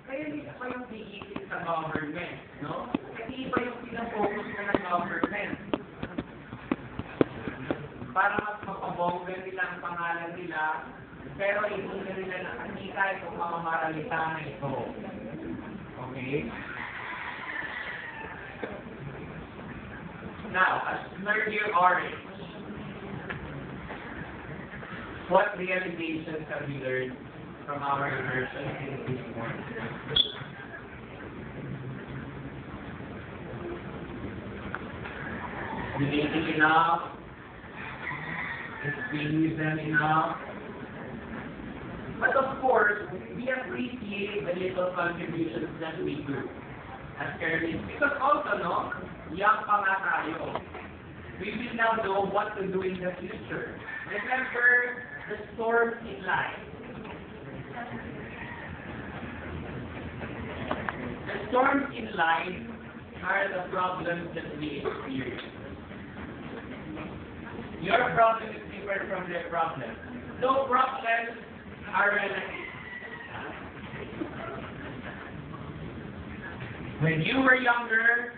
Kaya hindi pa yung iisip sa government, no? Kasi iba yung pinafocus na ng government. Para mas mapabongga nila ang pangalan nila, pero hindi na nila nakakita itong mga maralita na ito. Okay? Now, as third year orange, what realizations have we learned from our immersion in this morning? Debating enough? Explaining them enough? But of course, we appreciate the little contributions that we do as Caroline. Because also, no, young pa nga tayo. We will now know what to do in the future. Remember the storms in life. The storms in life are the problems that we experience. Your problem is different from their problem. No problems are relative. When you were younger,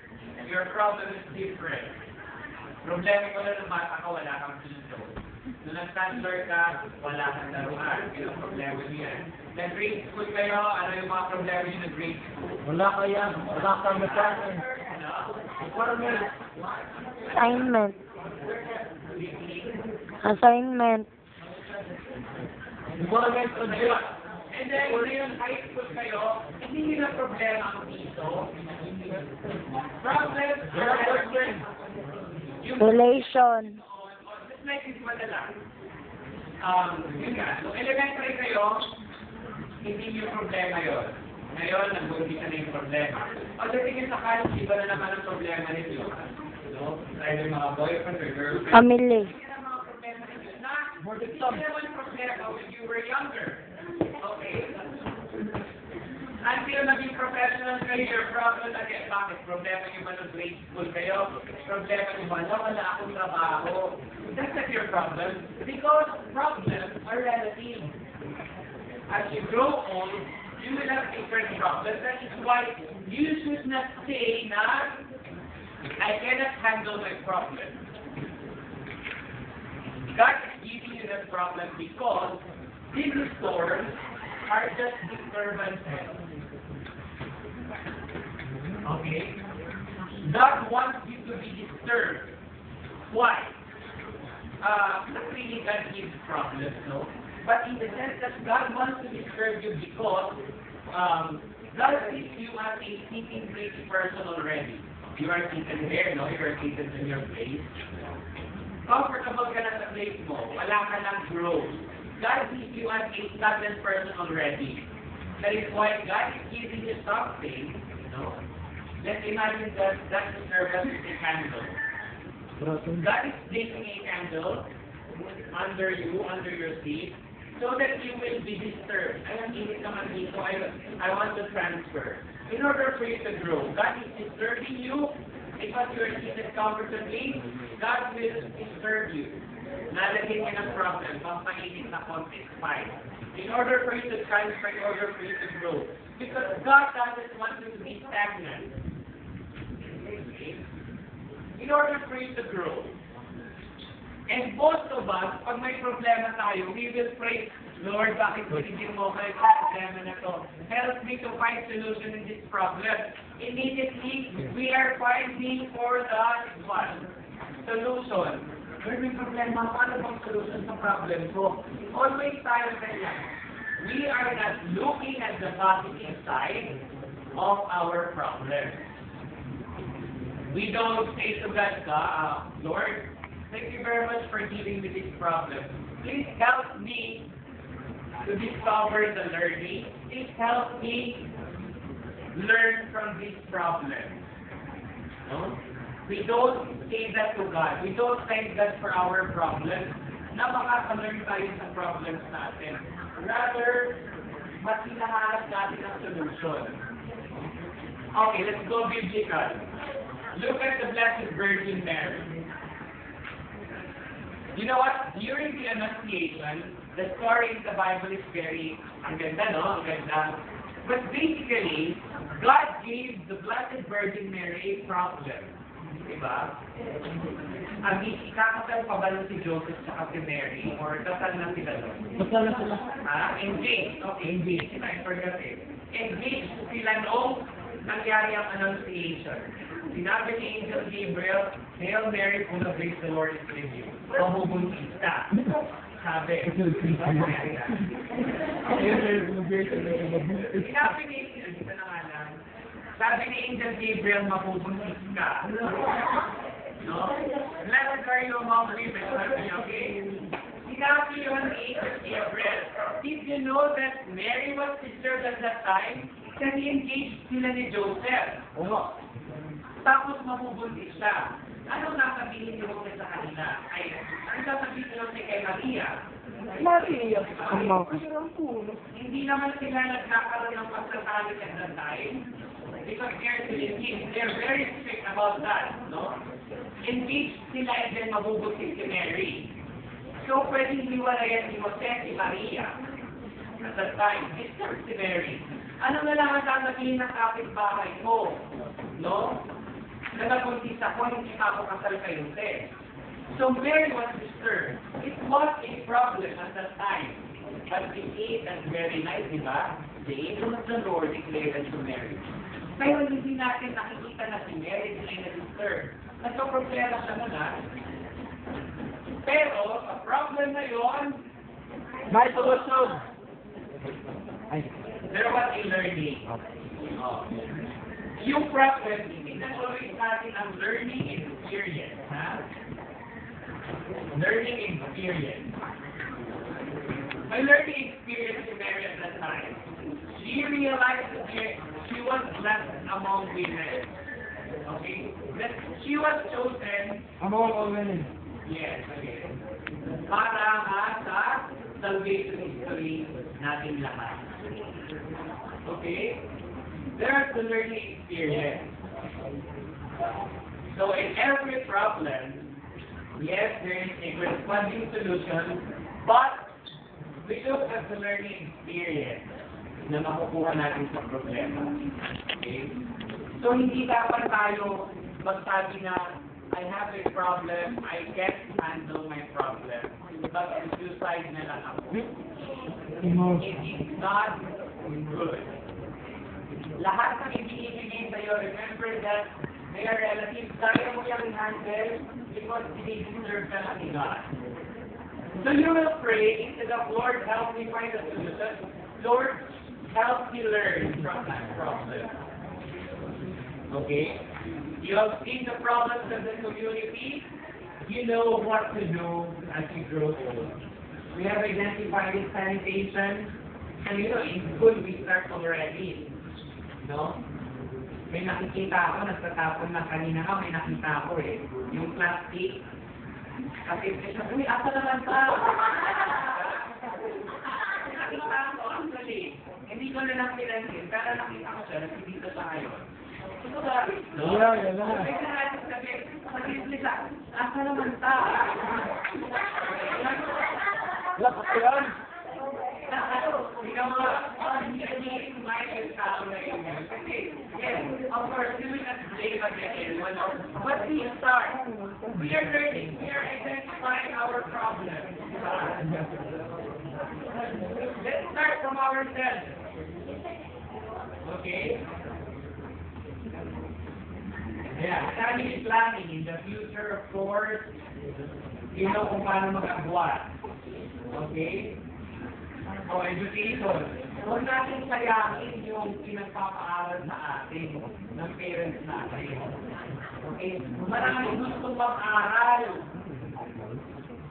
your problem is different. Problema ko na ng bata ka, wala kang piso. Nung nag-standard ka, wala kang laruan. Yun ang problema niya. Nag-grade school kayo, ano yung mga problema niyo ng grade school? Wala kaya, wala kang makasin. Assignment. Assignment. Environment project. And then, ngayon, high school kayo, hindi nyo na problema ang piso. Problems are Relation. just like this madala. Yun nga. So, elementary kayo, hindi yung problema yun. Ngayon, nag-uwi ka na yung problema. O, tingin sa college, iba na naman ang problema ninyo. No? Either mga boyfriend or girlfriend. Family. Hindi na mga problema ninyo. Hindi naman problema when you were younger. Okay? Until naging professional kayo, your problem again. Bakit? Problema nyo ba ng grade school kayo? Problema nyo ba na wala akong trabaho? That's not your problem. Because problems are relative. As you grow old, you will have different problems. That is why you should not say na, I cannot handle my problem. God is giving you that problem because these storms are just disturbances. Okay? God wants you to be disturbed. Why? Not really God gives problems, no? But in the sense that God wants to disturb you because God sees you as a sitting place person already. You are seated there, no? You are seated in your place. Comfortable ka na sa place mo. Wala ka ng growth. God sees you as a stagnant person already. That is why God is giving you something, you know. Let's imagine that that disturbance is a candle. God is placing a candle under you, under your seat, so that you will be disturbed. Ay, ang init naman dito. I want to transfer. In order for you to grow, God is disturbing you because you are seated comfortably. God will disturb you. Nalagyan niya ng problem, pampainit na konti, fine. In order for you to transfer, in order for you to grow. Because God doesn't want you to be stagnant. In order for you to grow. And most of us, pag may problema tayo, we will pray, Lord, bakit binigyan mo kayo sa problema na to? Help me to find solution in this problem. Immediately, we are finding for the solution. Lord, may problema, paano bang solution sa problem ko? Always tayo ganyan. We are not looking at the positive side of our problem. We don't say to God, Lord, thank you very much for giving me this problem. Please help me to discover the learning. Please help me learn from this problem. No? We don't say that to God. We don't thank God for our problems na makaka-learn tayo sa problems natin. Rather, mas hinahanap natin ang solution. Okay, let's go biblical. Look at the Blessed Virgin Mary. You know what? During the Annunciation, the story in the Bible is very, ang ganda, no? Ang ganda. But basically, God gave the Blessed Virgin Mary a problem. Diba? Ang ikakasal pa ba si Joseph sa si Mary? Or kasal na sila doon? Basta na sila. Engaged. Okay, engaged. I forgot it. Engaged sila noong nangyari ang Annunciation. Sinabi ni Angel Gabriel, Hail Mary, full of grace, the Lord is with you. Mamubuntis ka. Sabi. Sinabi ni Angel, dito na nga lang, sabi ni Angel Gabriel, mabubuntis ka. No? Let your mom live it, okay? Sinabi yun ni Angel Gabriel. Did you know that Mary was disturbed at that time? Kasi engaged sila ni Joseph. Oo. Tapos mabubuntis siya. Ano nasabihin ni Joseph sa kanila? Ay, ano sasabihin ni Joseph kay Maria? Maria. Amo. Hindi naman sila nagkakaroon ng pagtatalik at that time. Because they're very strict about that, no? Engaged sila and then mabubuntis si Mary. So, pwedeng hiwalayan ni Jose si Maria. At that time, disturbed si Mary. Ano na lang ang sasabihin ng kapitbahay ko? No? Na nabuntis ako, hindi pa ako kasal kay Jose. So, Mary was disturbed. It was a problem at that time. But the age and very nice, di ba? The angel of the Lord declared unto Mary. Pero hindi natin nakikita na si Mary hindi na-disturb. Nagka-problema siya na na. Pero, sa problem na yon, May solusyon. Ay. there was a learning. Yung problem, hindi na tuloy natin ang learning experience. Ha? Learning experience. My learning experience in Mary at that time, she realized that she was blessed among women. Okay? That she was chosen. Among all women. Yes, okay. Para nga sa salvation history natin lahat. Okay? There's the learning experience. So in every problem, yes, there is a corresponding solution, but we look at the learning experience na makukuha natin sa problema. Okay? So hindi dapat tayo magsabi na I have a problem, I can't handle my problem. But suicide na lang ako. It is not good. Lahat ng ibinibigay sa'yo, remember that they are relatives. Kaya mo yung handle because they deserve ka lang ni God. So you will pray instead of, Lord, help me find a solution. Lord, help me learn from that problem. Okay? You have seen the problems of the community. You know what to do as you grow old. We have identified sanitation. And you know, in school, we start already. No? May nakikita ako, nagtatapon na kanina ka, may nakita ako eh. Yung plastic. Kasi, uy, asa naman pa? Nakita ko, actually. Hindi ko na lang pinansin. Pero nakita ko siya, nakikita sa ngayon. Ito ba? Yeah, yeah. Sabi, asa naman ta? Lakas yan. Ikaw nga, hindi kumain yung tao na yun. Kasi, yes, of course, we will not blame again. But we start. We are learning. We are identifying our problem. Let's start from ourselves. Okay? Yeah, family planning in the future, of course, you know kung paano mag-abuat. Okay? O, education. Huwag natin sayangin yung pinagpapaaral sa atin ng parents natin. Okay? Maraming gusto mag-aral.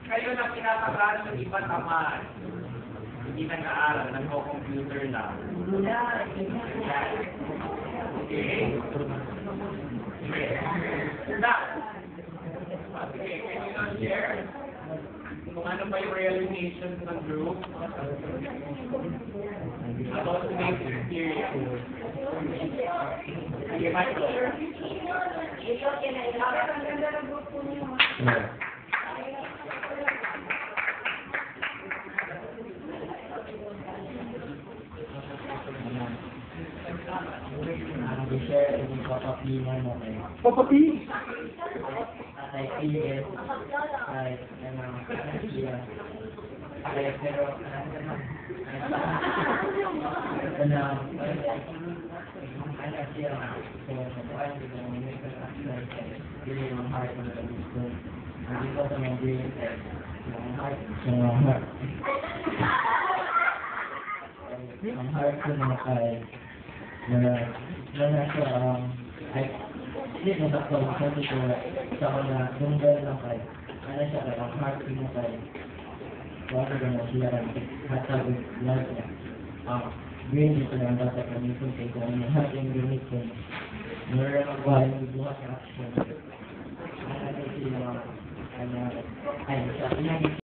Kayo na pinapag-aral ng iba tamad. Hindi nag-aaral, nag-computer lang. Okay? Now, okay, can you not share kung ano ba yung realizations ng group about today's experience? Sige, Michael. Ang share yung papapinan mo kayo. Papapi! Ay, PS, ay, siya. Ay, pero, siya, so, ay, hindi yung heart ng gusto. Hindi ko sa mga brain, yung heart, ang heart ko na kay, na siya, ay, hindi mo sa kong sabi ko, sa mga dunggal lang kay, ano siya kay, ang heart ko na kay, wala ka na siya rin, hatag lahat niya. Brain ito lang dapat gamitin kay kung ano lahat yung gamitin. Meron ang bahay ng bukas na action. Ano siya, ay, sa